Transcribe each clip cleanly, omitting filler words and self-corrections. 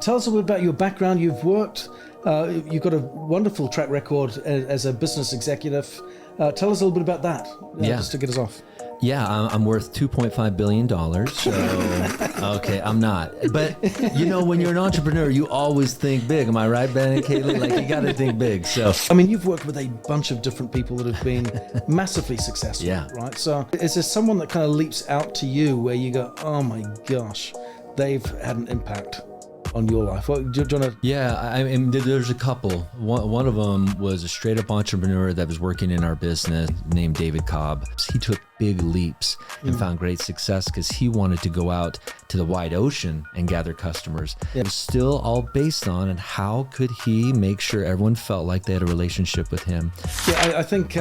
Tell us a little about your background. You've got a wonderful track record as a business executive. Tell us a little bit about that, just to get us off. Yeah, I'm worth $2.5 billion. So, okay, I'm not. But, when you're an entrepreneur, you always think big. Am I right, Ben and Caylee? Like, you got to think big. So, I mean, you've worked with a bunch of different people that have been massively successful, right? So is there someone that kind of leaps out to you where you go, oh my gosh, they've had an impact on your life? Do you want to? Yeah, I mean, there's a couple. One of them was a straight up entrepreneur that was working in our business named David Cobb. He took big leaps and found great success because he wanted to go out to the wide ocean and gather customers. It was still all based on and how could he make sure everyone felt like they had a relationship with him. Yeah, I think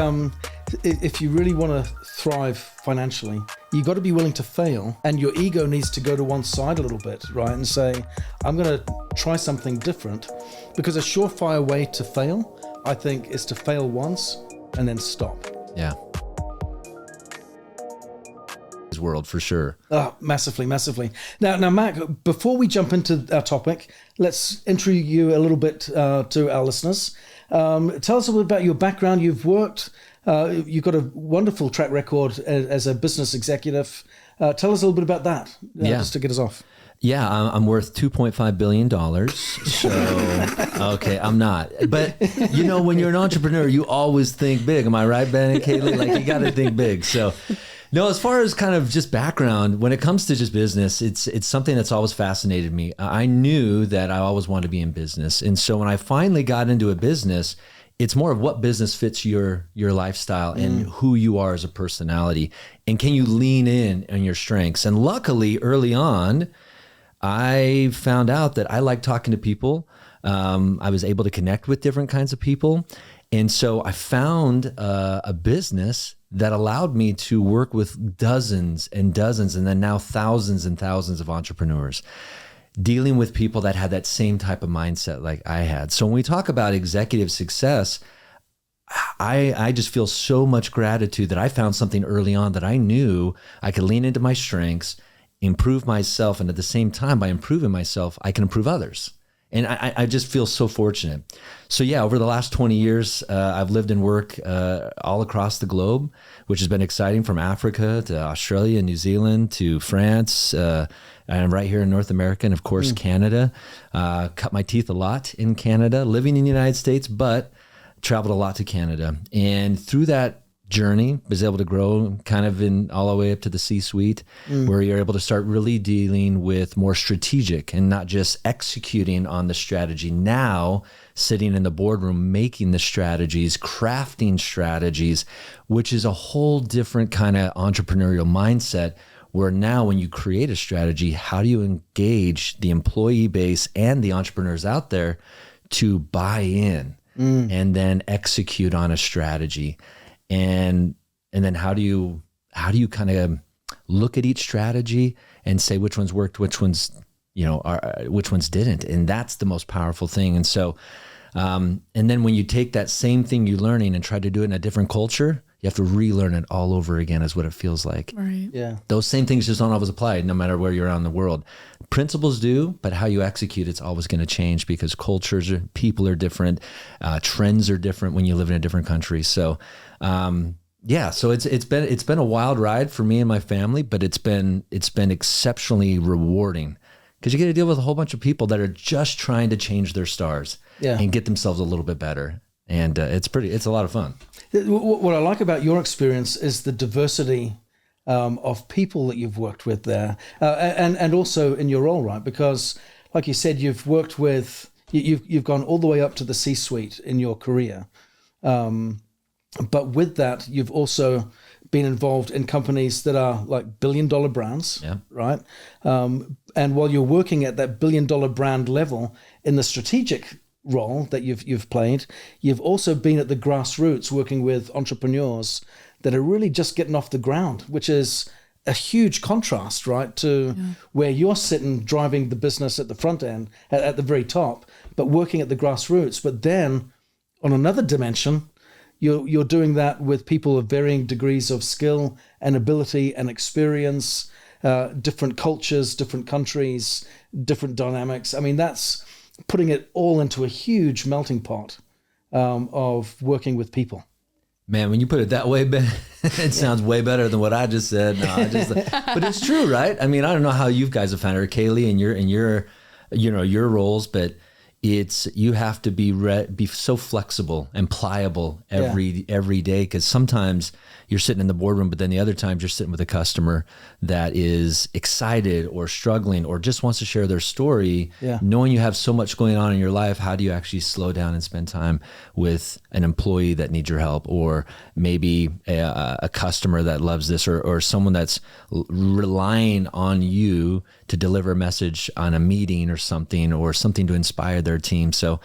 if you really want to thrive financially, you got to be willing to fail, and your ego needs to go to one side a little bit, right? And say, I'm going to try something different, because a surefire way to fail, I think, is to fail once and then stop. Yeah. His world for sure. Oh, massively. Now, Mac, before we jump into our topic, let's intro you a little bit to our listeners. Tell us a little about your background. You've got a wonderful track record as a business executive. Tell us a little bit about that, just to get us off. Yeah, I'm worth $2.5 billion. So, okay, I'm not. But, when you're an entrepreneur, you always think big. Am I right, Ben and Caylee? Like, you got to think big. So, no, as far as kind of just background, when it comes to just business, it's something that's always fascinated me. I knew that I always wanted to be in business. And so when I finally got into a business, it's more of what business fits your lifestyle and who you are as a personality. And can you lean in on your strengths? And luckily, early on, I found out that I like talking to people. I was able to connect with different kinds of people. And so I found a business that allowed me to work with dozens and dozens, and then now thousands and thousands of entrepreneurs, dealing with people that had that same type of mindset like I had. So when we talk about executive success, I just feel so much gratitude that I found something early on that I knew I could lean into my strengths, improve myself, and at the same time, by improving myself, I can improve others. And I just feel so fortunate. So yeah, over the last 20 years, I've lived and worked all across the globe, which has been exciting, from Africa to Australia, New Zealand to France, and right here in North America, and of course, Canada. Cut my teeth a lot in Canada, living in the United States, but traveled a lot to Canada. And through that journey, was able to grow kind of in all the way up to the C-suite, where you're able to start really dealing with more strategic and not just executing on the strategy. Now, sitting in the boardroom, making the strategies, crafting strategies, which is a whole different kind of entrepreneurial mindset, where now when you create a strategy, how do you engage the employee base and the entrepreneurs out there to buy in and then execute on a strategy? And then how do you kind of look at each strategy and say which ones worked, which ones didn't? And that's the most powerful thing. And so, and then when you take that same thing you're learning and try to do it in a different culture, you have to relearn it all over again, is what it feels like. Right. Yeah. Those same things just don't always apply, no matter where you're around the world. Principles do, but how you execute it's always going to change, because people are different, trends are different when you live in a different country. So, so it's been a wild ride for me and my family, but it's been exceptionally rewarding, because you get to deal with a whole bunch of people that are just trying to change their stars and get themselves a little bit better. And it's a lot of fun. What I like about your experience is the diversity of people that you've worked with there, and also in your role, right? Because, like you said, you've worked with, you've gone all the way up to the C-suite in your career, but with that, you've also been involved in companies that are like billion-dollar brands, right? And while you're working at that billion-dollar brand level in the strategic role that you've played, you've also been at the grassroots working with entrepreneurs that are really just getting off the ground, which is a huge contrast, right, to where you're sitting driving the business at the front end, at the very top, but working at the grassroots. But then on another dimension, you're doing that with people of varying degrees of skill and ability and experience. different cultures, different countries, different dynamics. I mean, that's putting it all into a huge melting pot of working with people. Man, when you put it that way, Ben, it sounds way better than what I just said. No, but it's true, right? I mean, I don't know how you guys have found it, Caylee, in your roles, but you have to be so flexible and pliable every day, because sometimes you're sitting in the boardroom, but then the other times you're sitting with a customer that is excited or struggling or just wants to share their story. Yeah. Knowing you have so much going on in your life, how do you actually slow down and spend time with an employee that needs your help, or maybe a customer that loves this, or someone that's relying on you to deliver a message on a meeting or something to inspire their team. So,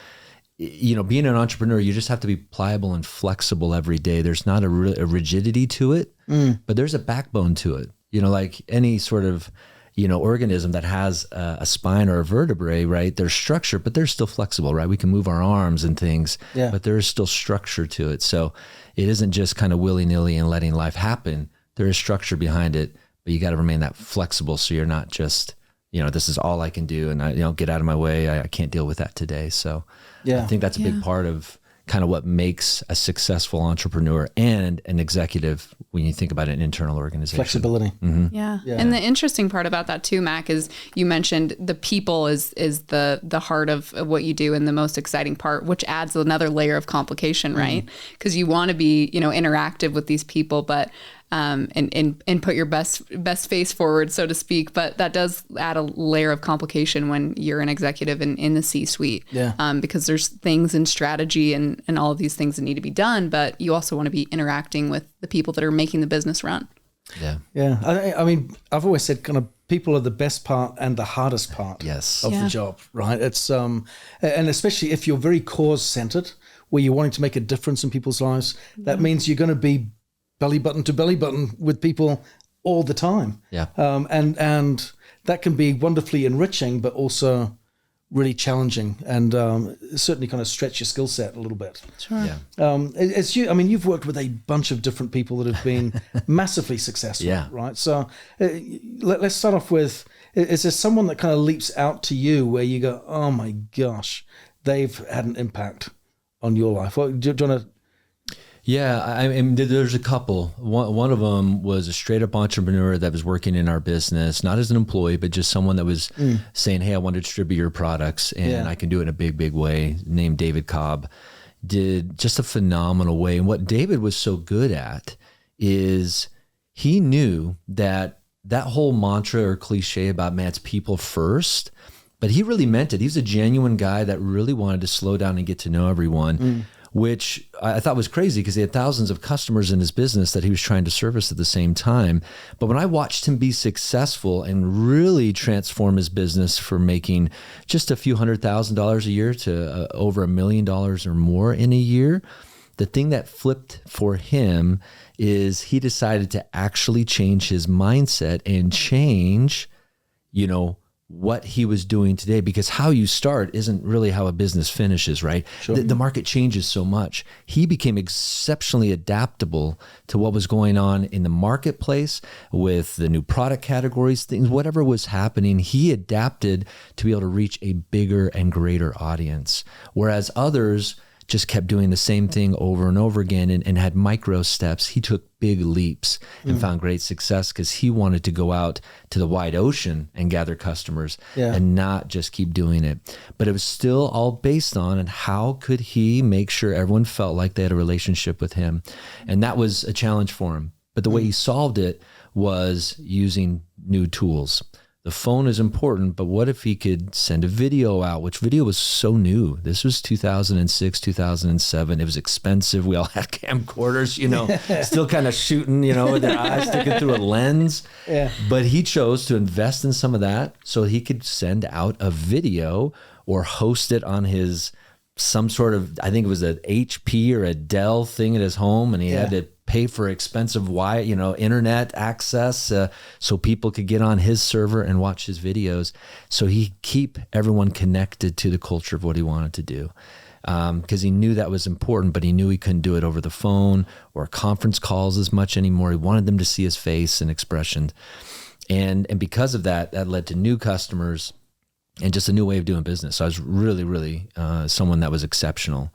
being an entrepreneur, you just have to be pliable and flexible every day. There's not a rigidity to it, but there's a backbone to it. Like any sort of, organism that has a spine or a vertebrae, right? There's structure, but they're still flexible, right? We can move our arms and things, but there is still structure to it. So it isn't just kind of willy-nilly and letting life happen. There is structure behind it, but you got to remain that flexible. So you're not just, this is all I can do, and I, get out of my way. I can't deal with that today. So I think that's a big part of kind of what makes a successful entrepreneur and an executive when you think about an internal organization. Flexibility. Mm-hmm. Yeah. And the interesting part about that too, Mac, is you mentioned the people is the heart of what you do and the most exciting part, which adds another layer of complication, right? Because you want to be, interactive with these people, but and put your best face forward, so to speak. But that does add a layer of complication when you're an executive in the C-suite. Because there's things in strategy and all of these things that need to be done, but you also want to be interacting with the people that are making the business run. Yeah. I mean, I've always said kind of people are the best part and the hardest part of the job, right? It's and especially if you're very cause centered, where you're wanting to make a difference in people's lives, that means you're going to be belly button to belly button with people all the time. And that can be wonderfully enriching, but also really challenging, and certainly kind of stretch your skill set a little bit. Sure. You've worked with a bunch of different people that have been massively successful, right? So let's start off with, is there someone that kind of leaps out to you where you go, oh my gosh, they've had an impact on your life? Do you want to? Yeah, I mean, there's a couple. One of them was a straight up entrepreneur that was working in our business, not as an employee, but just someone that was saying, hey, I want to distribute your products and I can do it in a big, big way, named David Cobb. Did just a phenomenal way. And what David was so good at is he knew that whole mantra or cliche about, man, it's people first, but he really meant it. He was a genuine guy that really wanted to slow down and get to know everyone. Which I thought was crazy because he had thousands of customers in his business that he was trying to service at the same time. But when I watched him be successful and really transform his business from making just a few $100,000 a year to over $1 million or more in a year, the thing that flipped for him is he decided to actually change his mindset and change, what he was doing today, because how you start isn't really how a business finishes, right? Sure. The market changes so much. He became exceptionally adaptable to what was going on in the marketplace with the new product categories, things, whatever was happening, he adapted to be able to reach a bigger and greater audience. Whereas others just kept doing the same thing over and over again and had micro steps. He took big leaps and found great success because he wanted to go out to the wide ocean and gather customers and not just keep doing it. But it was still all based on, and how could he make sure everyone felt like they had a relationship with him? And that was a challenge for him. But the way he solved it was using new tools. The phone is important, but what if he could send a video out, which video was so new. This was 2006, 2007. It was expensive. We all had camcorders, still kind of shooting, with their eyes sticking through a lens. But he chose to invest in some of that so he could send out a video or host it on some sort of, I think it was an HP or a Dell thing at his home, and he had to pay for expensive internet access so people could get on his server and watch his videos. So he keep everyone connected to the culture of what he wanted to do. Because he knew that was important, but he knew he couldn't do it over the phone or conference calls as much anymore. He wanted them to see his face and expression. And because of that, that led to new customers and just a new way of doing business. So I was really, really someone that was exceptional.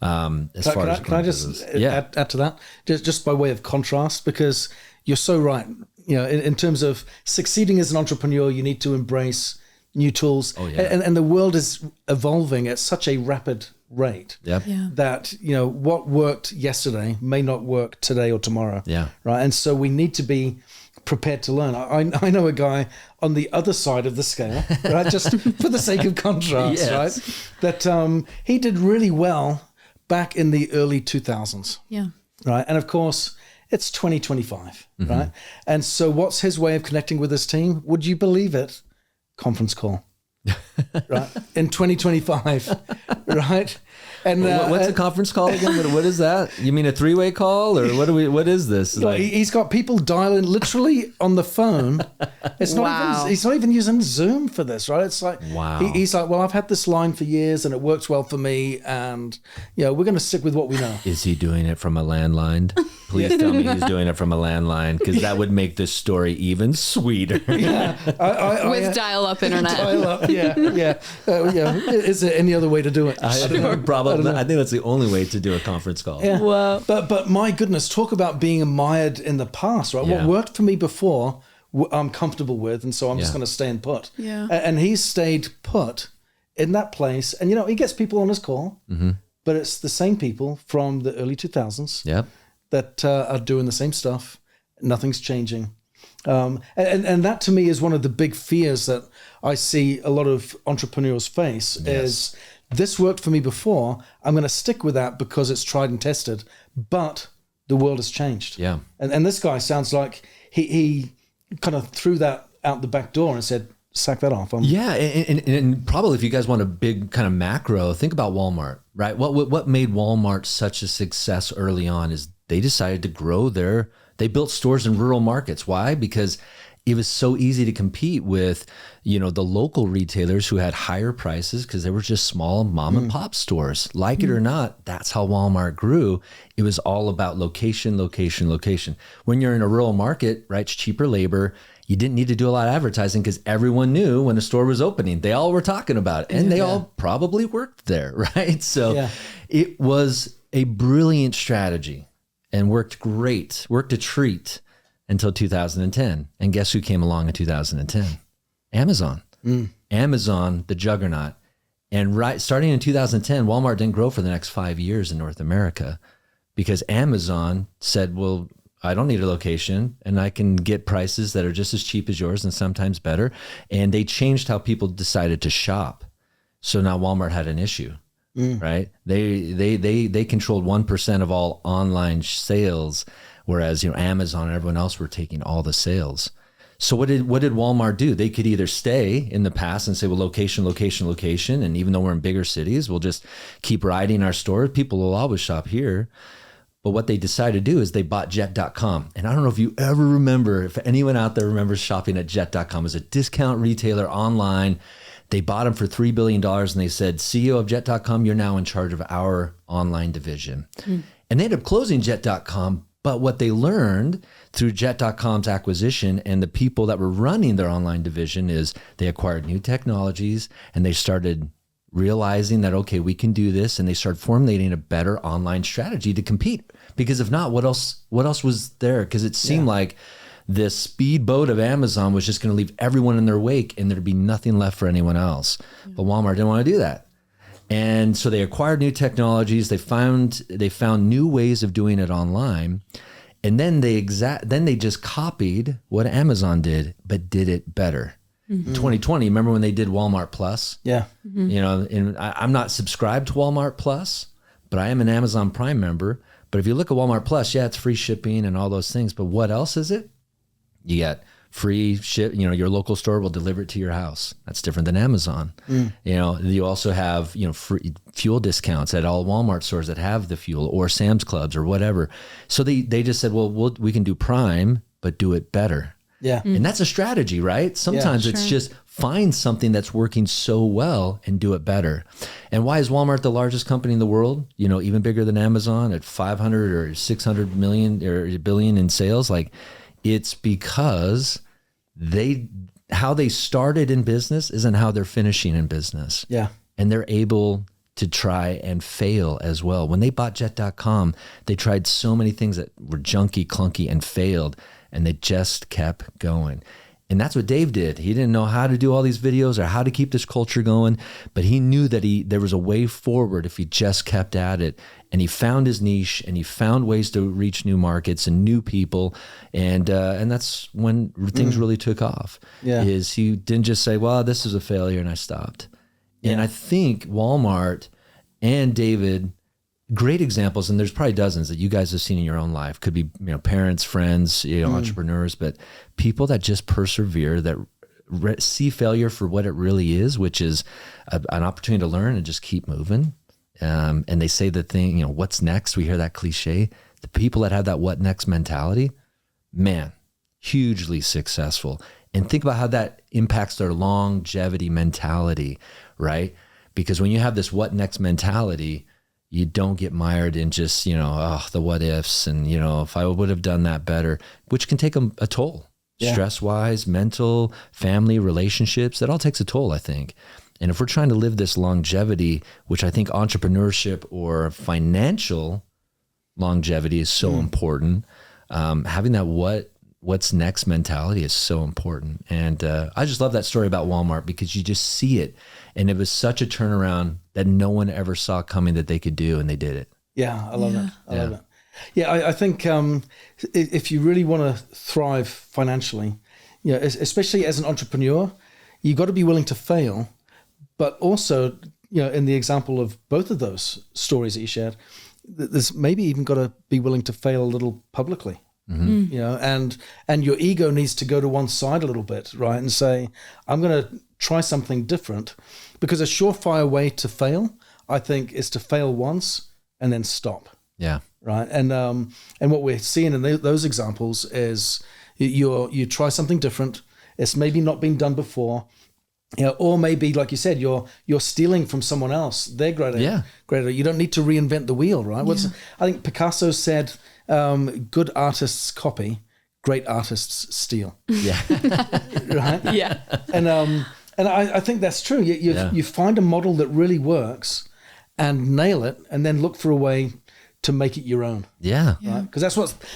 Can I just add to that? Just by way of contrast, because you're so right. You know, in terms of succeeding as an entrepreneur, you need to embrace new tools. Oh, yeah. And the world is evolving at such a rapid rate that, you know, what worked yesterday may not work today or tomorrow. Yeah. Right. And so we need to be prepared to learn. I know a guy on the other side of the scale, right? Just for the sake of contrast, right? That he did really well back in the early 2000s. Yeah. Right. And of course, it's 2025, right? And so what's his way of connecting with his team? Would you believe it? Conference call, right? In 2025, right? And what's a conference call again? What is that? You mean a three-way call, or what is this? Like, he's got people dialing literally on the phone. It's not even, he's not even using Zoom for this, right? It's like, he's like, well, I've had this line for years and it works well for me. And, you know, we're going to stick with what we know. Is he doing it from a landline? Please tell me he's doing it from a landline, because that would make this story even sweeter. With dial-up internet. Dial-up, yeah. Is there any other way to do it? I think that's the only way to do a conference call. Yeah. Wow. But my goodness, talk about being mired in the past, right? Yeah. What worked for me before, I'm comfortable with, and so I'm just going to stay and put. Yeah. And he's stayed put in that place, and you know, he gets people on his call, but it's the same people from the early 2000s that are doing the same stuff. Nothing's changing. And that to me is one of the big fears that I see a lot of entrepreneurs face is, this worked for me before, I'm going to stick with that because it's tried and tested, but the world has changed. Yeah. And this guy sounds like he kind of threw that out the back door and said, sack that off. And probably if you guys want a big kind of macro, think about Walmart, right? What made Walmart such a success early on is they decided to grow they built stores in rural markets. Why? Because it was so easy to compete with, you know, the local retailers who had higher prices because they were just small mom and pop stores. Like it or not, that's how Walmart grew. It was all about location, location, location. When you're in a rural market, right, it's cheaper labor. You didn't need to do a lot of advertising because everyone knew when a store was opening. They all were talking about it, and they all probably worked there, right? So it was a brilliant strategy and worked great, worked a treat until 2010. And guess who came along in 2010? Amazon. Amazon, the juggernaut. And starting in 2010, Walmart didn't grow for the next 5 years in North America because Amazon said, well, I don't need a location and I can get prices that are just as cheap as yours and sometimes better. And they changed how people decided to shop. So now Walmart had an issue, right? They controlled 1% of all online sales, whereas, you know, Amazon and everyone else were taking all the sales. So what did Walmart do? They could either stay in the past and say, well, location, location, location. And even though we're in bigger cities, we'll just keep riding our stores. People will always shop here. But what they decided to do is they bought Jet.com. And I don't know if you ever remember, if anyone out there remembers shopping at Jet.com. It was a discount retailer online. They bought them for $3 billion and they said, CEO of Jet.com, you're now in charge of our online division. And they ended up closing Jet.com. But what they learned through Jet.com's acquisition and the people that were running their online division is they acquired new technologies and they started realizing that, okay, we can do this. And they started formulating a better online strategy to compete. Because if not, what else was there? Because it seemed like this speedboat of Amazon was just going to leave everyone in their wake and there'd be nothing left for anyone else. But Walmart didn't want to do that. And so they acquired new technologies. They found new ways of doing it online. And then they just copied what Amazon did, but did it better. 2020, remember when they did Walmart Plus? Yeah. You know, and I'm not subscribed to Walmart Plus, but I am an Amazon Prime member. But if you look at Walmart Plus, it's free shipping and all those things. But what else is it? You got free ship, you know, your local store will deliver it to your house. That's different than Amazon. You know, you also have, you know, free fuel discounts at all Walmart stores that have the fuel or Sam's Clubs or whatever. So they just said, well, we can do Prime, but do it better. Yeah. And that's a strategy, right? Sometimes it's just find something that's working so well and do it better. And why is Walmart the largest company in the world? You know, even bigger than Amazon at 500 or 600 million or billion in sales? Like, it's because how they started in business isn't how they're finishing in business. Yeah. And they're able to try and fail as well. When they bought Jet.com, they tried so many things that were junky, clunky, and failed, and they just kept going. And that's what Dave did. He didn't know how to do all these videos or how to keep this culture going, but he knew that there was a way forward if he just kept at it. And he found his niche, and he found ways to reach new markets and new people. And that's when things really took off. Yeah. Is he didn't just say, well, this is a failure, and I stopped. Yeah. And I think Walmart and David, great examples, and there's probably dozens that you guys have seen in your own life. Could be parents, friends, entrepreneurs, but people that just persevere, that see failure for what it really is, which is an opportunity to learn and just keep moving. And they say the thing, what's next? We hear that cliche. The people that have that what next mentality, man, hugely successful. And think about how that impacts their longevity mentality, right? Because when you have this what next mentality, you don't get mired in just, the what ifs and, if I would have done that better, which can take a toll, stress-wise, mental, family, relationships. That all takes a toll, I think. And if we're trying to live this longevity, which I think entrepreneurship or financial longevity is so important, having that what's next mentality is so important. And I just love that story about Walmart because you just see it. And it was such a turnaround that no one ever saw coming that they could do, and they did it. Yeah, I love it. I love it. Yeah, I think if you really want to thrive financially, especially as an entrepreneur, you got to be willing to fail. But also, in the example of both of those stories that you shared, there's maybe even got to be willing to fail a little publicly. Mm-hmm. And your ego needs to go to one side a little bit, right? And say, I'm going to try something different, because a surefire way to fail, I think, is to fail once and then stop. Yeah. Right. And what we're seeing in those examples is you try something different. It's maybe not been done before. Or maybe, like you said, you're stealing from someone else. They're greater. Yeah. Greater. You don't need to reinvent the wheel, right? I think Picasso said, good artists copy, great artists steal. Yeah. Right? Yeah. And I think that's true. You find a model that really works and nail it, and then look for a way to make it your own. Yeah. Right? Because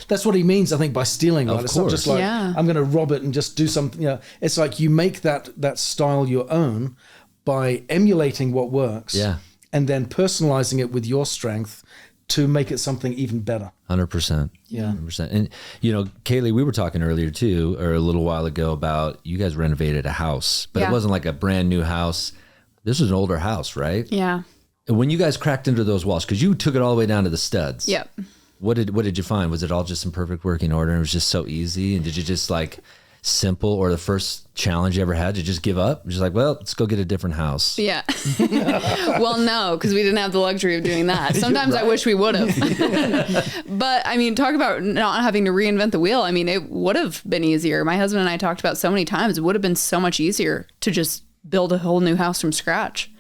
that's what he means, I think, by stealing. Right? It's not just like, I'm going to rob it and just do something. It's like you make that style your own by emulating what works. Yeah. And then personalizing it with your strength to make it something even better. 100%. Yeah. 100%. And, Caylee, we were talking earlier too, or a little while ago, about you guys renovated a house, but it wasn't like a brand new house. This was an older house, right? Yeah. And when you guys cracked into those walls, because you took it all the way down to the studs. Yep. What did you find? Was it all just in perfect working order? And it was just so easy? And did you just simple, or the first challenge you ever had, to just give up? Just like, well, let's go get a different house. Yeah. Well, no, because we didn't have the luxury of doing that. Sometimes I wish we would have. But talk about not having to reinvent the wheel. It would have been easier. My husband and I talked about so many times, it would have been so much easier to just build a whole new house from scratch.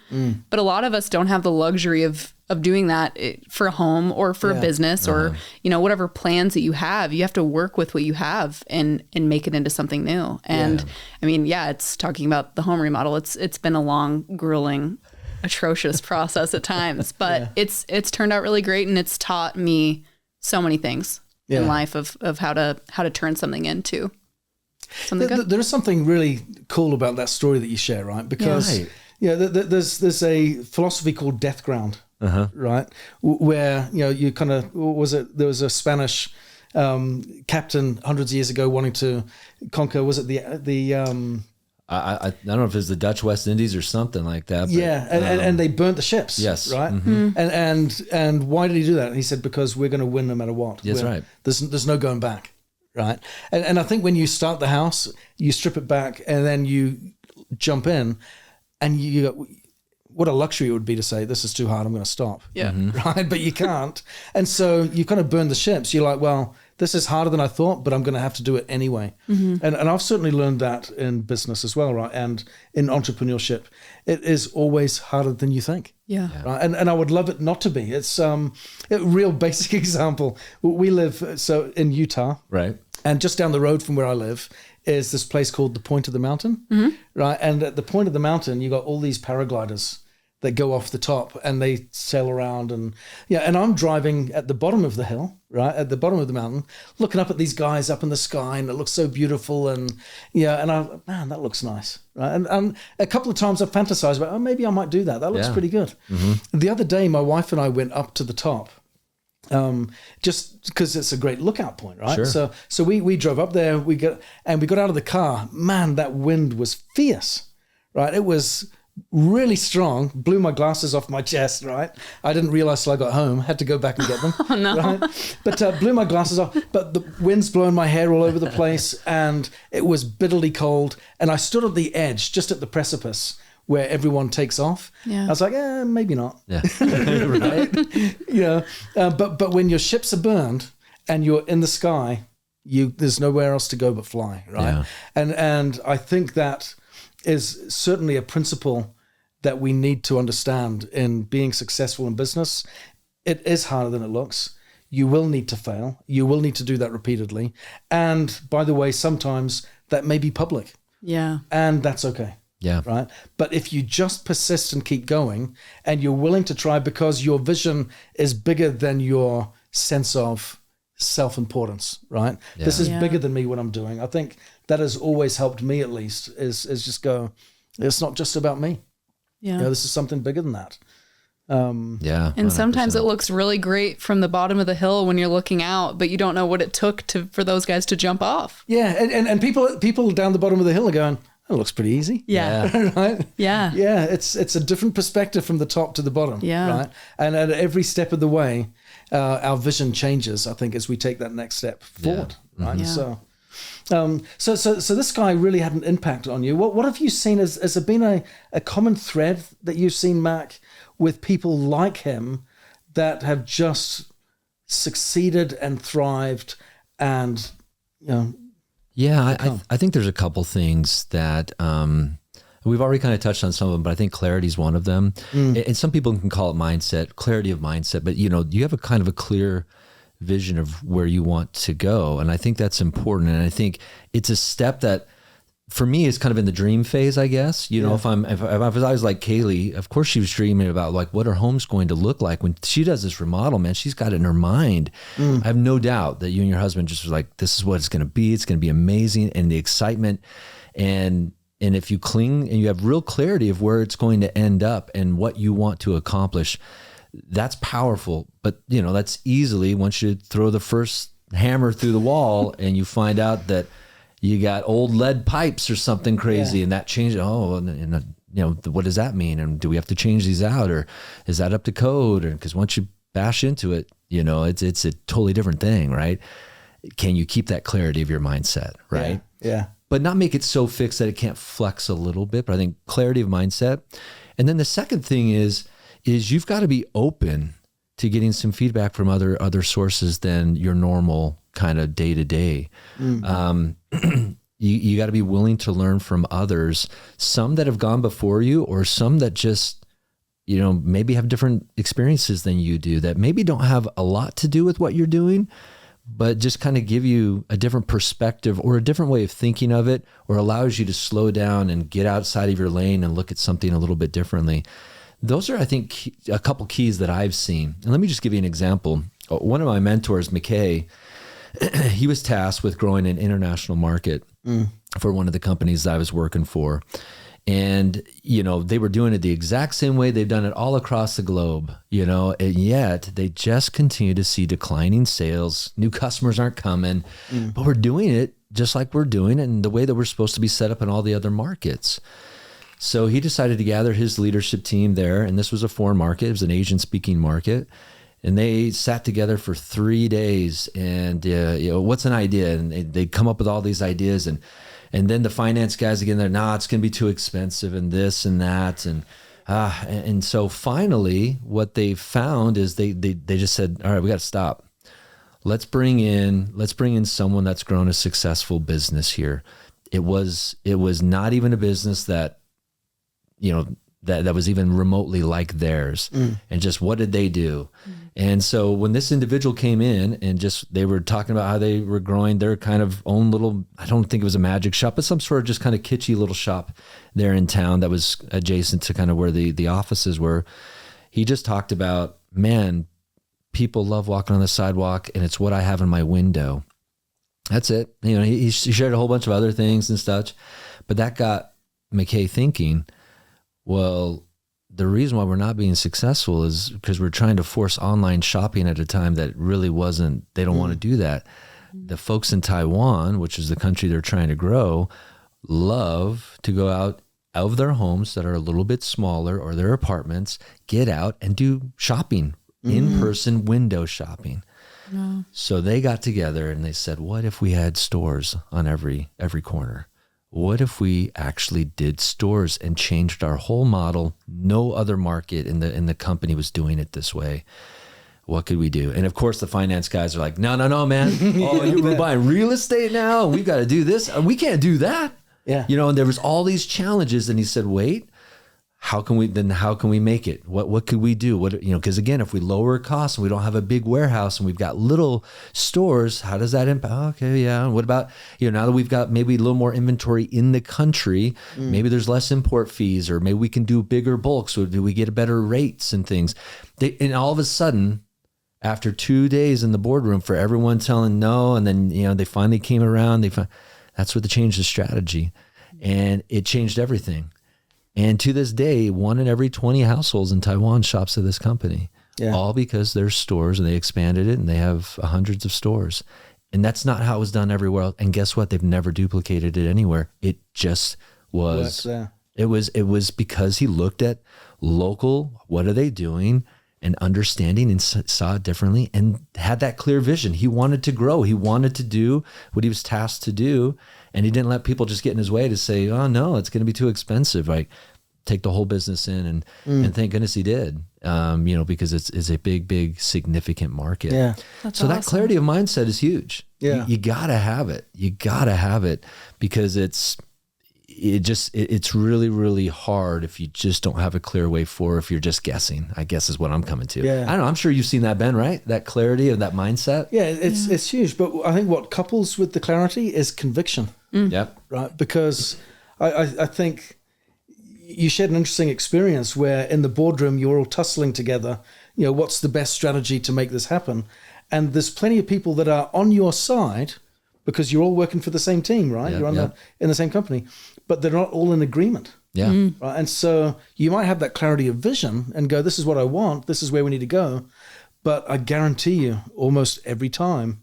But a lot of us don't have the luxury of doing that for a home or for a business or, whatever plans that you have. You have to work with what you have and make it into something new. And it's talking about the home remodel. It's been a long, grueling, atrocious process at times, but it's turned out really great. And it's taught me so many things in life of how to turn something into something good. There is something really cool about that story that you share, right? Because there's a philosophy called death ground. Right, where you kind of there was a Spanish captain hundreds of years ago wanting to conquer. Was it the I don't know if it's the Dutch West Indies or something like that. But, and they burnt the ships. Yes, right. And why did he do that? And he said, because we're going to win no matter what. That's right. There's no going back. Right, and I think when you start the house, you strip it back and then you jump in, and you go, what a luxury it would be to say, this is too hard, I'm going to stop. Yeah. Right. But you can't. And so you kind of burn the ships. You're like, well, this is harder than I thought, but I'm going to have to do it anyway. And I've certainly learned that in business as well. Right. And in entrepreneurship, it is always harder than you think. Yeah. Right. And I would love it not to be. It's a real basic example. We live in Utah. Right. And just down the road from where I live is this place called the Point of the Mountain, right? And at the point of the mountain, you got all these paragliders that go off the top and they sail around, and and I'm driving at the bottom of the hill, right, at the bottom of the mountain, looking up at these guys up in the sky, and it looks so beautiful, and man, that looks nice, right? And a couple of times I've fantasized about, oh, maybe I might do that. That looks pretty good. The other day, my wife and I went up to the top, just because it's a great lookout point, right? Sure. So we drove up there, we got out of the car. Man, that wind was fierce, right? It was really strong, blew my glasses off my chest, right? I didn't realize till I got home, had to go back and get them. Oh, no. Right? But blew my glasses off, but the wind's blowing my hair all over the place, and it was bitterly cold, and I stood at the edge, just at the precipice where everyone takes off. I was like, maybe not. Yeah. Right. But when your ships are burned and you're in the sky, there's nowhere else to go but fly, right? And I think that is certainly a principle that we need to understand in being successful in business. It is harder than it looks. You will need to fail. You will need to do that repeatedly. And by the way, sometimes that may be public. Yeah. And that's okay. Yeah. Right. But if you just persist and keep going, and you're willing to try because your vision is bigger than your sense of self-importance, right? Yeah. This is bigger than me, what I'm doing. I think that has always helped me, at least, is just go, it's not just about me. Yeah. This is something bigger than that. Yeah. And 100%. sometimes it looks really great from the bottom of the hill when you're looking out, but you don't know what it took for those guys to jump off. Yeah. And people down the bottom of the hill are going, it looks pretty easy. Yeah. Right? Yeah. Yeah. It's a different perspective from the top to the bottom. Yeah. Right. And at every step of the way, our vision changes, I think, as we take that next step forward. Right. Yeah. So this guy really had an impact on you. What have you seen? Has there been a common thread that you've seen, Mac, with people like him that have just succeeded and thrived and, Yeah, I think there's a couple things that we've already kind of touched on some of them, but I think clarity is one of them. And some people can call it mindset, clarity of mindset, but you have a kind of a clear vision of where you want to go. And I think that's important. And I think it's a step that for me is kind of in the dream phase, I guess. If I was like Caylee, of course she was dreaming about like what her home's going to look like when she does this remodel, man. She's got it in her mind. I have no doubt that you and your husband just was like, this is what it's going to be. It's going to be amazing. And the excitement and if you cling and you have real clarity of where it's going to end up and what you want to accomplish, that's powerful. But that's easily once you throw the first hammer through the wall and you find out that you got old lead pipes or something crazy and that changed. What does that mean? And do we have to change these out, or is that up to code? Or because once you bash into it, it's a totally different thing, right? Can you keep that clarity of your mindset, right? Yeah. But not make it so fixed that it can't flex a little bit. But I think clarity of mindset. And then the second thing is you've got to be open to getting some feedback from other sources than your normal kind of day to day. You got to be willing to learn from others, some that have gone before you, or some that just, maybe have different experiences than you do, that maybe don't have a lot to do with what you're doing, but just kind of give you a different perspective or a different way of thinking of it, or allows you to slow down and get outside of your lane and look at something a little bit differently. Those are, I think, a couple keys that I've seen. And let me just give you an example. One of my mentors, McKay, he was tasked with growing an international market for one of the companies that I was working for. And, they were doing it the exact same way they've done it all across the globe, and yet they just continue to see declining sales. New customers aren't coming, but we're doing it just like we're doing it in the way that we're supposed to be set up in all the other markets. So he decided to gather his leadership team there, and this was a foreign market. It was an Asian-speaking market. And they sat together for 3 days and, what's an idea? And they'd come up with all these ideas. And then the finance guys again, they're, it's going to be too expensive and this and that. And so finally what they found is they just said, all right, we got to stop. Let's bring in someone that's grown a successful business here. It was not even a business that, that was even remotely like theirs. And just what did they do? And so when this individual came in and they were talking about how they were growing their kind of own little, I don't think it was a magic shop, but some sort of just kind of kitschy little shop there in town that was adjacent to kind of where the offices were. He just talked about, man, people love walking on the sidewalk, and it's what I have in my window. That's it. He shared a whole bunch of other things and such, but that got McKay thinking, well, the reason why we're not being successful is because we're trying to force online shopping at a time that really wasn't, they don't want to do that. The folks in Taiwan, which is the country they're trying to grow, love to go out of their homes that are a little bit smaller or their apartments, get out and do shopping, in-person window shopping. Wow. So they got together and they said, what if we had stores on every corner? What if we actually did stores and changed our whole model? No other market in the company was doing it this way. What could we do? And of course, the finance guys are like, no, man. Oh, we're buying real estate now. We've got to do this. We can't do that. Yeah. And there was all these challenges. And he said, wait, how can we make it? What could we do? Because again, if we lower costs and we don't have a big warehouse and we've got little stores, how does that impact? Okay, yeah. And what about, now that we've got maybe a little more inventory in the country, maybe there's less import fees, or maybe we can do bigger bulks. So do we get better rates and things? And all of a sudden, after 2 days in the boardroom for everyone telling no, and then, they finally came around, that's what they changed the strategy, and it changed everything. And to this day, 1 in every 20 households in Taiwan shops at this company, all because there's stores and they expanded it and they have hundreds of stores. And that's not how it was done everywhere else. And guess what? They've never duplicated it anywhere. It just was, it was because he looked at local, what are they doing, and understanding, and saw it differently, and had that clear vision. He wanted to grow. He wanted to do what he was tasked to do. And he didn't let people just get in his way to say, oh no, it's going to be too expensive. Like, take the whole business in, and thank goodness he did, because it's a big, significant market. Yeah. That's so awesome. that clarity of mindset is huge. Yeah. You gotta have it. You gotta have it, because it's really, really hard if you just don't have a clear way forward, if you're just guessing, I guess is what I'm coming to. Yeah. I don't know. I'm sure you've seen that, Ben, right? That clarity and that mindset. Yeah, it's huge. But I think what couples with the clarity is conviction. Yep. Right. Because I think you shared an interesting experience where in the boardroom, you're all tussling together, what's the best strategy to make this happen? And there's plenty of people that are on your side because you're all working for the same team, right? Yep, you're in the same company, but they're not all in agreement. Yeah. Right. And so you might have that clarity of vision and go, this is what I want. This is where we need to go. But I guarantee you almost every time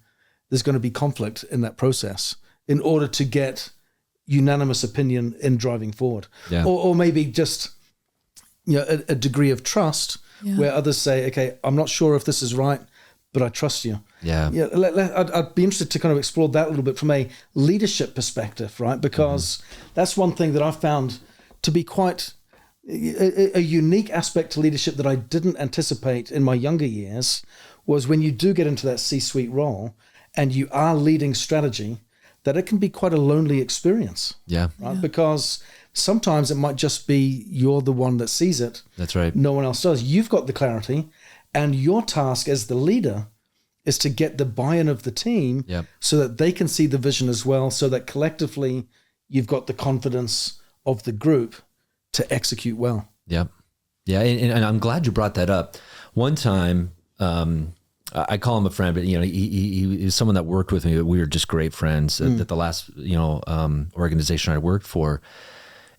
there's going to be conflict in that process in order to get unanimous opinion in driving forward. Yeah. Or maybe just a degree of trust where others say, okay, I'm not sure if this is right, but I trust you. Yeah. I'd be interested to kind of explore that a little bit from a leadership perspective, right? Because that's one thing that I found to be quite a unique aspect to leadership that I didn't anticipate in my younger years, was when you do get into that C-suite role and you are leading strategy, that it can be quite a lonely experience. Yeah. Right? Yeah. Because sometimes it might just be you're the one that sees it. That's right. No one else does. You've got the clarity, and your task as the leader is to get the buy-in of the team so that they can see the vision as well, so that collectively you've got the confidence of the group to execute well. Yep. Yeah. And I'm glad you brought that up. One time, I call him a friend, but he was someone that worked with me. We were just great friends at the last, organization I worked for.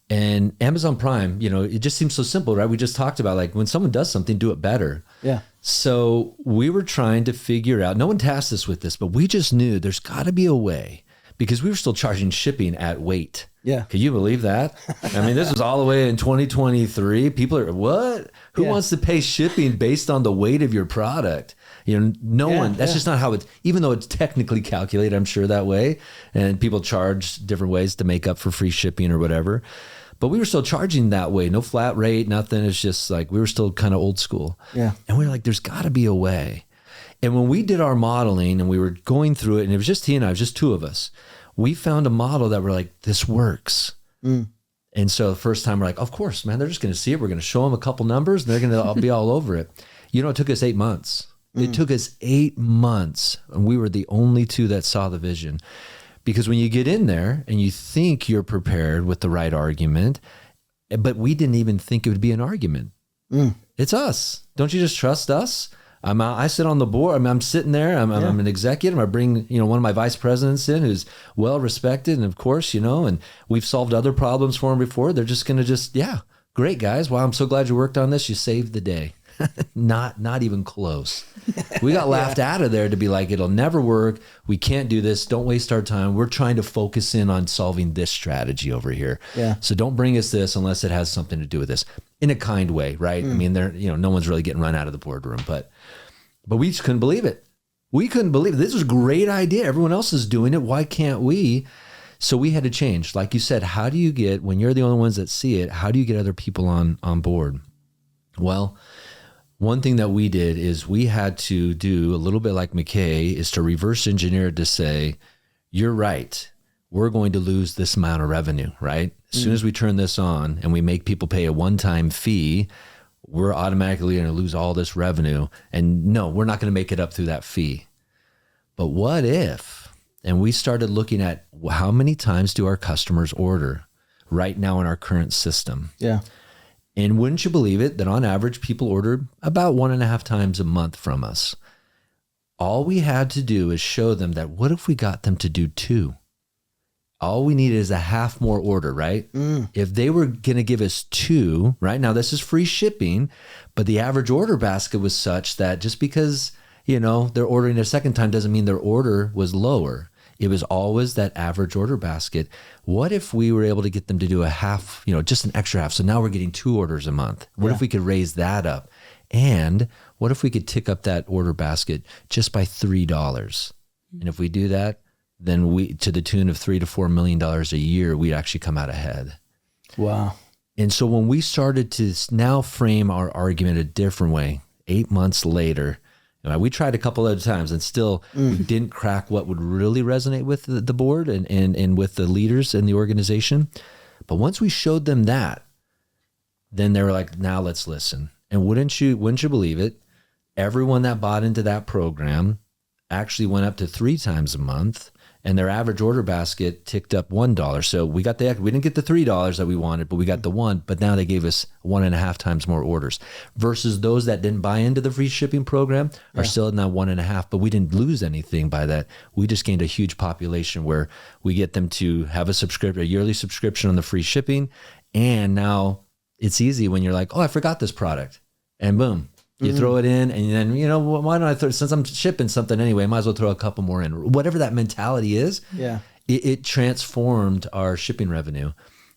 And Amazon Prime, it just seems so simple, right? We just talked about, like, when someone does something, do it better. Yeah. So we were trying to figure out, no one tasked us with this, but we just knew there's got to be a way, because we were still charging shipping at weight. Yeah. Can you believe that? I mean, this was all the way in 2023. People are, what? Who wants to pay shipping based on the weight of your product? No one. That's just not how it's, even though it's technically calculated, I'm sure, that way. And people charge different ways to make up for free shipping or whatever. But we were still charging that way. No flat rate, nothing. It's just like, we were still kind of old school. Yeah. And we were like, there's got to be a way. And when we did our modeling and we were going through it, and it was just he and I, it was just two of us, we found a model that we're like, this works. And so the first time we're like, of course, man, they're just going to see it. We're going to show them a couple numbers and they're going to be all over it. It took us 8 months. It took us 8 months, and we were the only two that saw the vision. Because when you get in there and you think you're prepared with the right argument, but we didn't even think it would be an argument. It's us. Don't you just trust us? I sit on the board. I'm sitting there. I'm an executive. I bring, one of my vice presidents in who's well respected. And of course, and we've solved other problems for them before. They're just going to great guys. Wow. I'm so glad you worked on this. You saved the day. Not even close. We got laughed out of there to be like, it'll never work. We can't do this. Don't waste our time. We're trying to focus in on solving this strategy over here. Yeah. So don't bring us this unless it has something to do with this in a kind way. Right. I mean, no one's really getting run out of the boardroom, but we just couldn't believe it. We couldn't believe it. This was a great idea. Everyone else is doing it. Why can't we? So we had to change. Like you said, how do you get, when you're the only ones that see it, how do you get other people on board? Well, one thing that we did is we had to do a little bit like McKay, is to reverse engineer it to say, you're right. We're going to lose this amount of revenue, right? As soon as we turn this on and we make people pay a one-time fee, we're automatically going to lose all this revenue. And no, we're not going to make it up through that fee. But what if, and we started looking at how many times do our customers order right now in our current system? Yeah. And wouldn't you believe it, that on average, people order about 1.5 times a month from us. All we had to do is show them that, what if we got them to do 2? All we needed is a half more order, right? If they were going to give us 2, right? Now, this is free shipping, but the average order basket was such that just because, they're ordering a second time doesn't mean their order was lower. It was always that average order basket. What if we were able to get them to do a half, just an extra half? So now we're getting 2 orders a month. What if we could raise that up? And what if we could tick up that order basket just by $3? And if we do that, then we, to the tune of $3 to $4 million a year, we'd actually come out ahead. Wow. And so when we started to now frame our argument a different way, 8 months later, we tried a couple other times and still we didn't crack what would really resonate with the board and with the leaders in the organization. But once we showed them that, then they were like, now let's listen. And wouldn't you believe it? Everyone that bought into that program actually went up to 3 times a month, and their average order basket ticked up $1. So we didn't get the $3 that we wanted, but we got the 1, but now they gave us 1.5 times more orders versus those that didn't buy into the free shipping program are still at now 1.5, but we didn't lose anything by that. We just gained a huge population where we get them to have a yearly subscription on the free shipping. And now it's easy when you're like, oh, I forgot this product, and boom, you throw it in, and then, why don't since I'm shipping something anyway, might as well throw a couple more in. Whatever that mentality is, it transformed our shipping revenue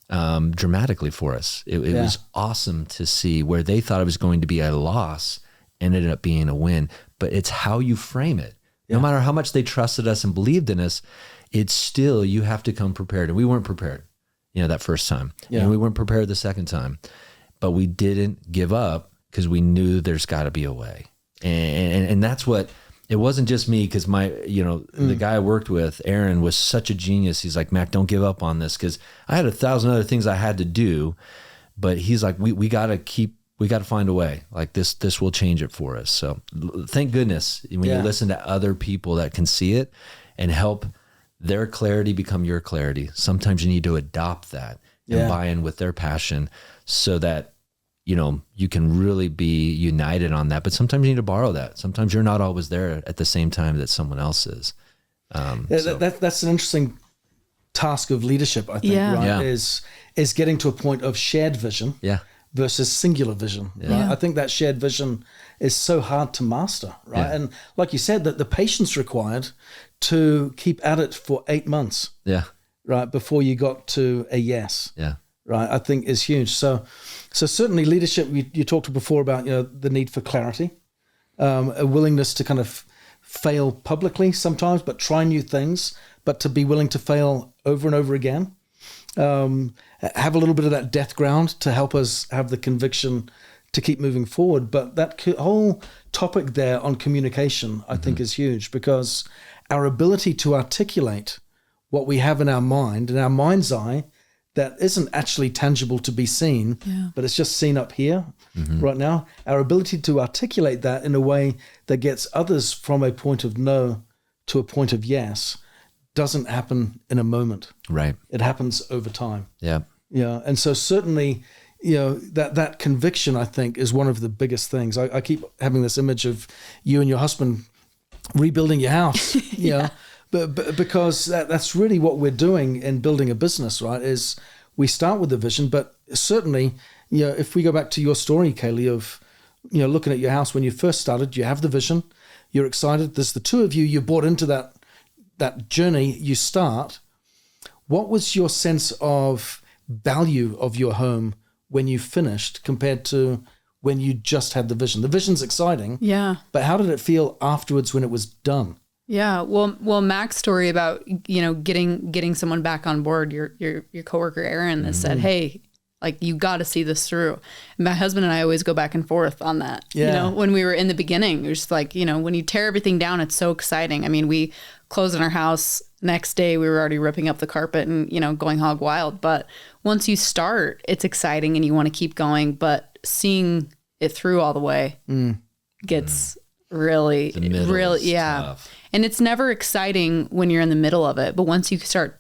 dramatically for us. It was awesome to see where they thought it was going to be a loss, ended up being a win. But it's how you frame it. No matter how much they trusted us and believed in us, it's still, you have to come prepared. And we weren't prepared, that first time. And we weren't prepared the second time. But we didn't give up, because we knew there's got to be a way. And that's what, it wasn't just me, because the guy I worked with, Aaron, was such a genius. He's like, Mac, don't give up on this, because I had 1,000 other things I had to do, but he's like, we got to find a way. Like this will change it for us. So thank goodness when you listen to other people that can see it and help their clarity become your clarity. Sometimes you need to adopt that and buy in with their passion so that you can really be united on that. But sometimes you need to borrow that. Sometimes you're not always there at the same time that someone else is. That's an interesting task of leadership, I think, right? Yeah. Is getting to a point of shared vision versus singular vision, right? Yeah. I think that shared vision is so hard to master, right? Yeah. And like you said, that the patience required to keep at it for 8 months, right, before you got to a yes. Yeah. Right, I think is huge. So certainly leadership, you talked before about, the need for clarity, a willingness to kind of fail publicly sometimes, but try new things, but to be willing to fail over and over again. Have a little bit of that death ground to help us have the conviction to keep moving forward. But that whole topic there on communication, I think is huge, because our ability to articulate what we have in our mind, in our mind's eye, that isn't actually tangible to be seen, but it's just seen up here right now. Our ability to articulate that in a way that gets others from a point of no to a point of yes doesn't happen in a moment. Right. It happens over time. Yeah. Yeah. And so certainly, that conviction, I think, is one of the biggest things. I keep having this image of you and your husband rebuilding your house, but because that's really what we're doing in building a business, right? Is we start with a vision, but certainly, if we go back to your story, Caylee, of, looking at your house when you first started, you have the vision, you're excited. There's the two of you, you bought into that journey, you start. What was your sense of value of your home when you finished compared to when you just had the vision? The vision's exciting. Yeah. But how did it feel afterwards when it was done? Yeah. Well, Mac's story about, getting someone back on board, your coworker, Aaron, that said, hey, like, you got to see this through. And my husband and I always go back and forth on that. Yeah. When we were in the beginning, it was just like, when you tear everything down, it's so exciting. I mean, we closed on our house. Next day, we were already ripping up the carpet and, going hog wild. But once you start, it's exciting and you want to keep going. But seeing it through all the way gets really, tough. And it's never exciting when you're in the middle of it. But once you start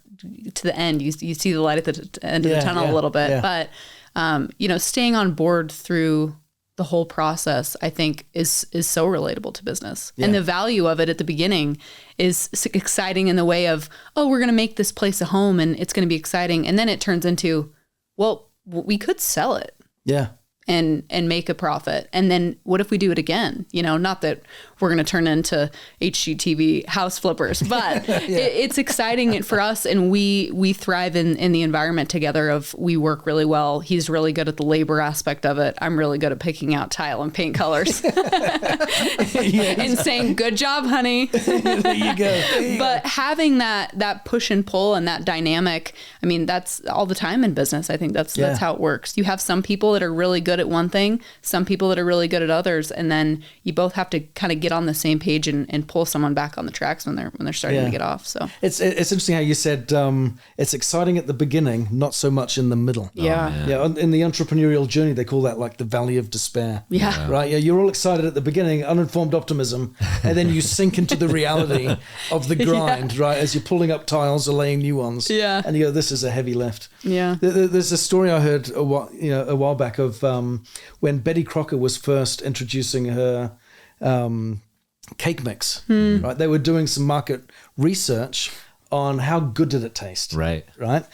to the end, you see the light at the end of the tunnel a little bit. Yeah. But, staying on board through the whole process, I think is so relatable to business. Yeah. And the value of it at the beginning is exciting in the way of, oh, we're going to make this place a home and it's going to be exciting. And then it turns into, well, we could sell it. Yeah. And make a profit. And then what if we do it again? Not that we're going to turn into HGTV house flippers, but it's exciting for us. And we thrive in the environment together of, we work really well. He's really good at the labor aspect of it. I'm really good at picking out tile and paint colors and saying, good job, honey. There you go. But having that push and pull and that dynamic, I mean, that's all the time in business. I think that's how it works. You have some people that are really good at one thing, some people that are really good at others, and then you both have to kind of get on the same page and pull someone back on the tracks when they're starting to get off. So it's interesting how you said it's exciting at the beginning, not so much in the middle. Yeah. In the entrepreneurial journey, they call that like the valley of despair. Yeah. Right. Yeah. You're all excited at the beginning, uninformed optimism, and then you sink into the reality of the grind, right? As you're pulling up tiles or laying new ones. Yeah. And you go, this is a heavy lift. Yeah. There's a story I heard a while back of when Betty Crocker was first introducing her cake mix, right? They were doing some market research on how good did it taste, right?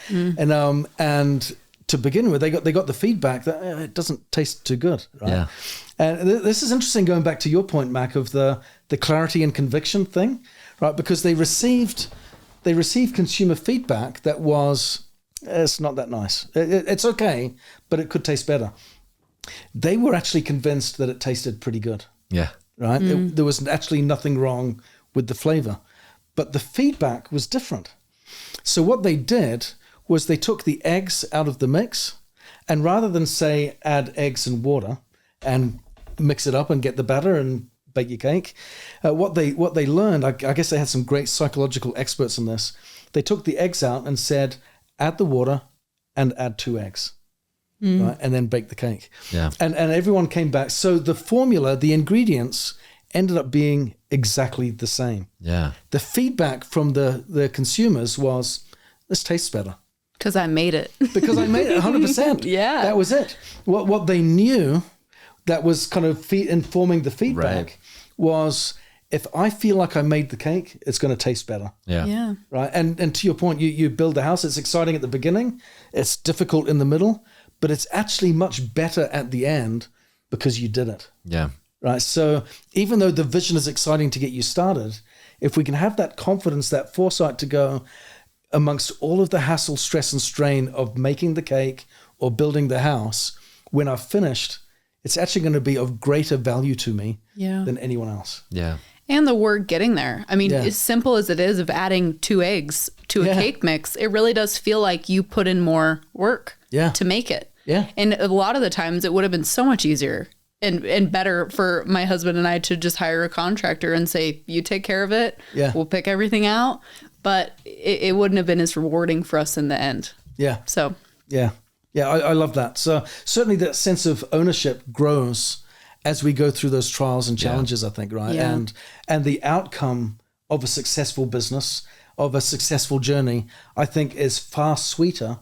And to begin with, they got the feedback that it doesn't taste too good, right? Yeah. And this is interesting, going back to your point, Mac, of the clarity and conviction thing, right? Because they received consumer feedback that was, it's not that nice. It's okay, but it could taste better. They were actually convinced that it tasted pretty good. Yeah. Right? There was actually nothing wrong with the flavor, but the feedback was different. So what they did was they took the eggs out of the mix, and rather than say add eggs and water and mix it up and get the batter and bake your cake, what they learned, I guess they had some great psychological experts in this. They took the eggs out and said, add the water and add 2 eggs. Right, and then bake the cake. Yeah. And everyone came back. So the formula, the ingredients ended up being exactly the same. Yeah. The feedback from the consumers was, this tastes better. Because I made it. Because I made it 100%. Yeah. That was it. What they knew that was kind of informing the feedback was, if I feel like I made the cake, it's going to taste better. Yeah. Right. And to your point, you build the house. It's exciting at the beginning. It's difficult in the middle. But it's actually much better at the end because you did it. Yeah. Right. So even though the vision is exciting to get you started, if we can have that confidence, that foresight to go amongst all of the hassle, stress, and strain of making the cake or building the house, when I've finished, it's actually going to be of greater value to me than anyone else. Yeah. And the work getting there. I mean, as simple as it is of adding 2 eggs to a cake mix, it really does feel like you put in more work to make it. Yeah. And a lot of the times it would have been so much easier and better for my husband and I to just hire a contractor and say, you take care of it. Yeah. We'll pick everything out. But it wouldn't have been as rewarding for us in the end. Yeah. So Yeah. Yeah, I love that. So certainly that sense of ownership grows as we go through those trials and challenges, I think, right? Yeah. And the outcome of a successful business, of a successful journey, I think is far sweeter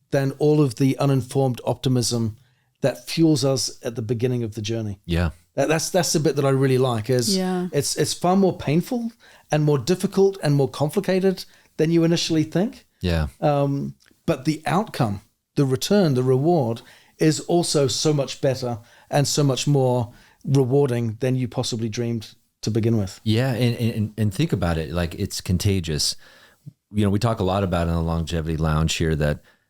than all of the uninformed optimism that fuels us at the beginning of the journey. Yeah. That's the bit that I really like is it's far more painful and more difficult and more complicated than you initially think. Yeah. But the outcome, the return, the reward is also so much better and so much more rewarding than you possibly dreamed to begin with. Yeah. And think about it, like it's contagious. You know, we talk a lot about in the Longevity Lounge here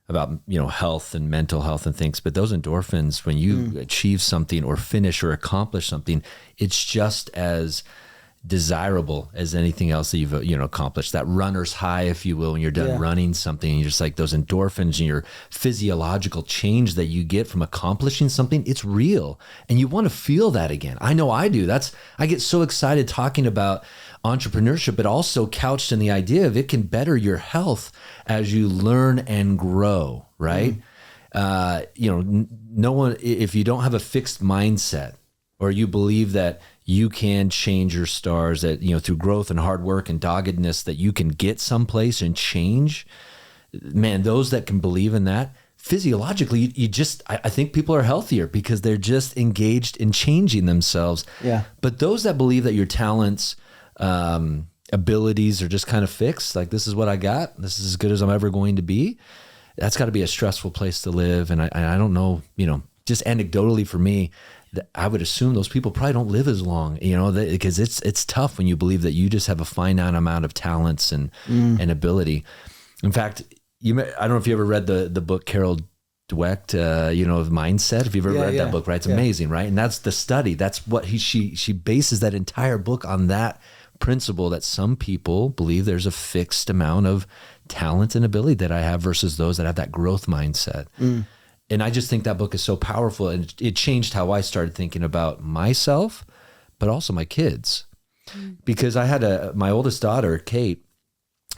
about, you know, health and mental health and things, but those endorphins, when you achieve something or finish or accomplish something, it's just as desirable as anything else that you've, you know, accomplished. That runner's high, if you will, when you're done running something, and you're just like those endorphins and your physiological change that you get from accomplishing something, it's real. And you want to feel that again. I know I do. I get so excited talking about entrepreneurship, but also couched in the idea of it can better your health as you learn and grow, right? You know, no one, if you don't have a fixed mindset or you believe that you can change your stars, that, you know, through growth and hard work and doggedness, that you can get someplace and change, man, those that can believe in that, physiologically, I think people are healthier because they're just engaged in changing themselves. Yeah. But those that believe that your talents, abilities are just kind of fixed, like this is what I got, this is as good as I'm ever going to be, that's got to be a stressful place to live. And I don't know, you know, just anecdotally for me, I would assume those people probably don't live as long, you know, because it's tough when you believe that you just have a finite amount of talents and ability. In fact, I don't know if you ever read the book Carol Dweck, you know, of Mindset. If you've ever read that book, right? It's amazing, right? And that's the study. That's what she bases that entire book on, that principle that some people believe there's a fixed amount of talent and ability that I have versus those that have that growth mindset. And I just think that book is so powerful, and it changed how I started thinking about myself, but also my kids. Because I had my oldest daughter, Kate,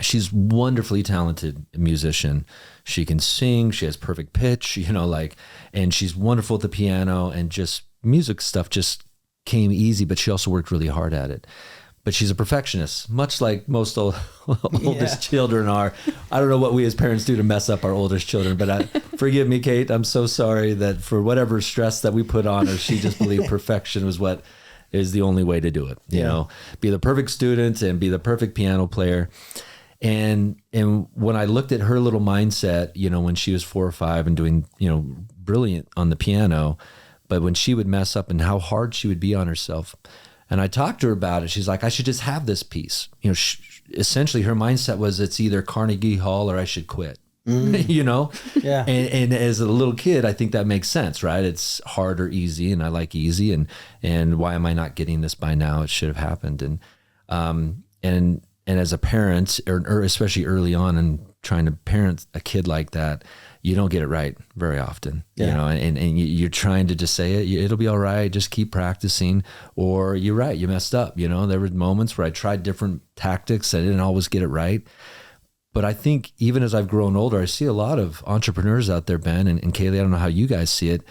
she's wonderfully talented musician. She can sing, she has perfect pitch, you know, like, and she's wonderful at the piano, and just music stuff just came easy, but she also worked really hard at it. But she's a perfectionist, much like most oldest children are. I don't know what we as parents do to mess up our oldest children, but forgive me, Kate. I'm so sorry that for whatever stress that we put on her, she just believed perfection was what is the only way to do it. You know, be the perfect student and be the perfect piano player. And when I looked at her little mindset, you know, when she was 4 or 5 and doing, you know, brilliant on the piano, but when she would mess up and how hard she would be on herself. And I talked to her about it. She's like, I should just have this piece. You know, essentially her mindset was, it's either Carnegie Hall or I should quit. You know? Yeah. And as a little kid, I think that makes sense, right? It's hard or easy, and I like easy, and why am I not getting this by now? It should have happened. And as a parent, or especially early on and trying to parent a kid like that, you don't get it right very often, you know, and you're trying to just say it'll be all right, just keep practicing, or you're right, you messed up. You know, there were moments where I tried different tactics. I didn't always get it right. But I think even as I've grown older, I see a lot of entrepreneurs out there, Ben and Caylee, I don't know how you guys see it,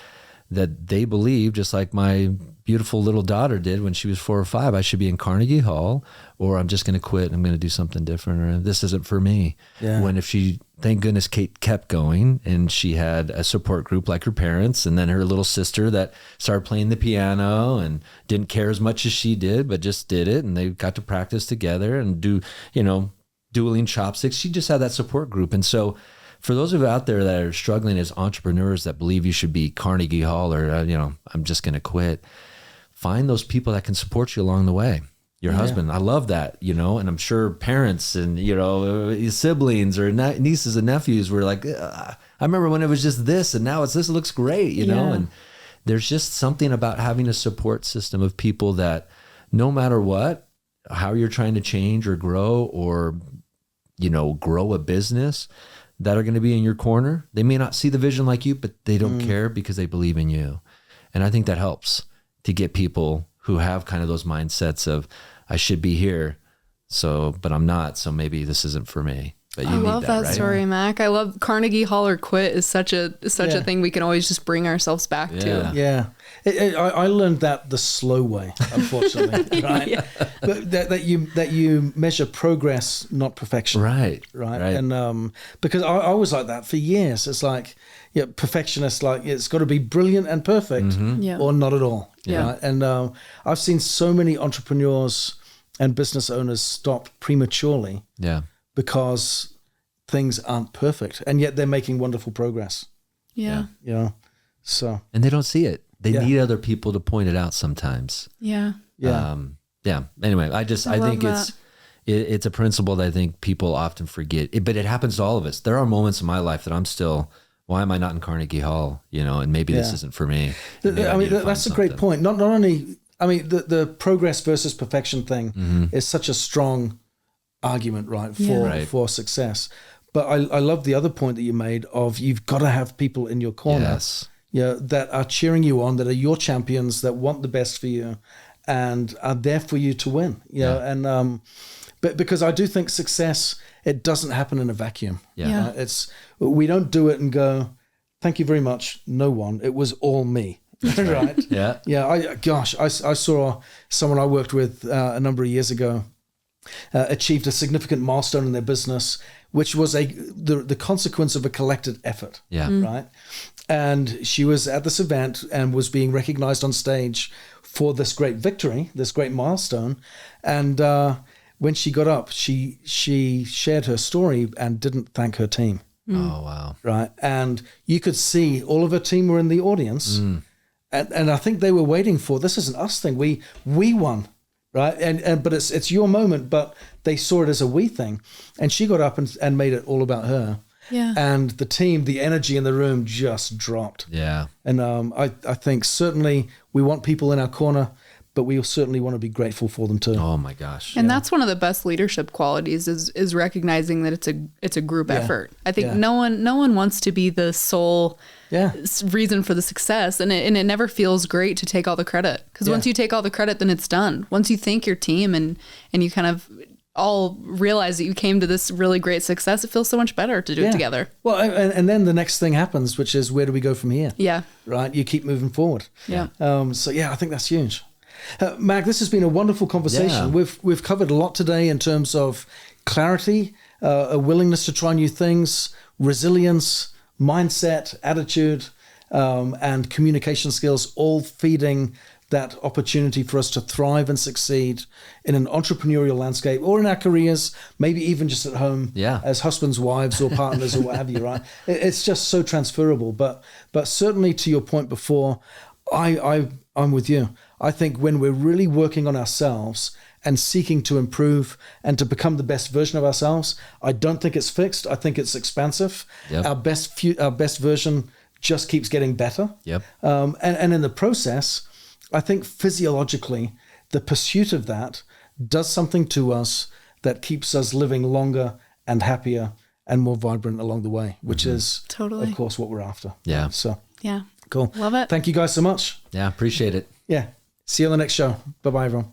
that they believe, just like my beautiful little daughter did when she was 4 or 5, I should be in Carnegie Hall, or I'm just going to quit and I'm going to do something different, or this isn't for me. Yeah. When if she, thank goodness, Kate kept going, and she had a support group like her parents, and then her little sister that started playing the piano and didn't care as much as she did, but just did it, and they got to practice together and do, you know, dueling chopsticks. She just had that support group. And so for those of you out there that are struggling as entrepreneurs that believe you should be Carnegie Hall, or, you know, I'm just going to quit, find those people that can support you along the way. Your husband, I love that, you know, and I'm sure parents and, you know, siblings or nieces and nephews were like, I remember when it was just this, and now it's this, it looks great, you know, and there's just something about having a support system of people that no matter what, how you're trying to change or grow, or, you know, grow a business, that are going to be in your corner. They may not see the vision like you, but they don't care because they believe in you. And I think that helps to get people who have kind of those mindsets of, I should be here, so, but I'm not, so maybe this isn't for me. But you I need love that right? story, Mac. I love Carnegie Hall or quit is such a thing we can always just bring ourselves back to. Yeah. I learned that the slow way, unfortunately, right? But that you measure progress, not perfection. Right. And because I was like that for years. It's like, perfectionist, like it's got to be brilliant and perfect or not at all. Yeah. Right? And I've seen so many entrepreneurs and business owners stop prematurely. Yeah. Because things aren't perfect, and yet they're making wonderful progress. Yeah. So. And they don't see it. They need other people to point it out sometimes. Yeah. Anyway, I think it's a principle that I think people often forget, but it happens to all of us. There are moments in my life that I'm still, why am I not in Carnegie Hall? And maybe this isn't for me. That's a great point. Not only, the progress versus perfection thing is such a strong argument, right, for success. But I love the other point that you made of you've got to have people in your corner that are cheering you on, that are your champions, that want the best for you and are there for you to win. And but because I do think success, it doesn't happen in a vacuum. We don't do it and go, thank you very much, no one, it was all me. Right. I saw someone I worked with a number of years ago achieved a significant milestone in their business, which was the consequence of a collected effort. Right. And she was at this event and was being recognized on stage for this great victory, this great milestone. And when she got up, she shared her story and didn't thank her team. Oh, wow. Right. And you could see all of her team were in the audience. And I think they were waiting for, this is an us thing. We won. Right. But it's your moment, but they saw it as a we thing. And she got up and made it all about her. Yeah. And the team, the energy in the room just dropped. Yeah. And I think certainly we want people in our corner, but we certainly want to be grateful for them too. Oh my gosh. And that's one of the best leadership qualities is recognizing that it's a group effort. I think no one wants to be the sole reason for the success, and it never feels great to take all the credit, because once you take all the credit, then it's done. Once you thank your team and you kind of all realize that you came to this really great success, it feels so much better to do it together. Well, and then the next thing happens, which is, where do we go from here? Yeah. Right. You keep moving forward. Yeah. I think that's huge. Mac, this has been a wonderful conversation. Yeah. We've covered a lot today in terms of clarity, a willingness to try new things, resilience, mindset, attitude, and communication skills, all feeding that opportunity for us to thrive and succeed in an entrepreneurial landscape, or in our careers, maybe even just at home as husbands, wives, or partners, or what have you, right? It's just so transferable. But certainly, to your point before, I'm with you. I think when we're really working on ourselves and seeking to improve and to become the best version of ourselves, I don't think it's fixed. I think it's expansive. Yep. Our best version just keeps getting better. Yep. And in the process, I think physiologically, the pursuit of that does something to us that keeps us living longer and happier and more vibrant along the way, which is, of course, what we're after. Yeah. So, yeah. Cool. Love it. Thank you guys so much. Yeah. Appreciate it. Yeah. See you on the next show. Bye-bye, everyone.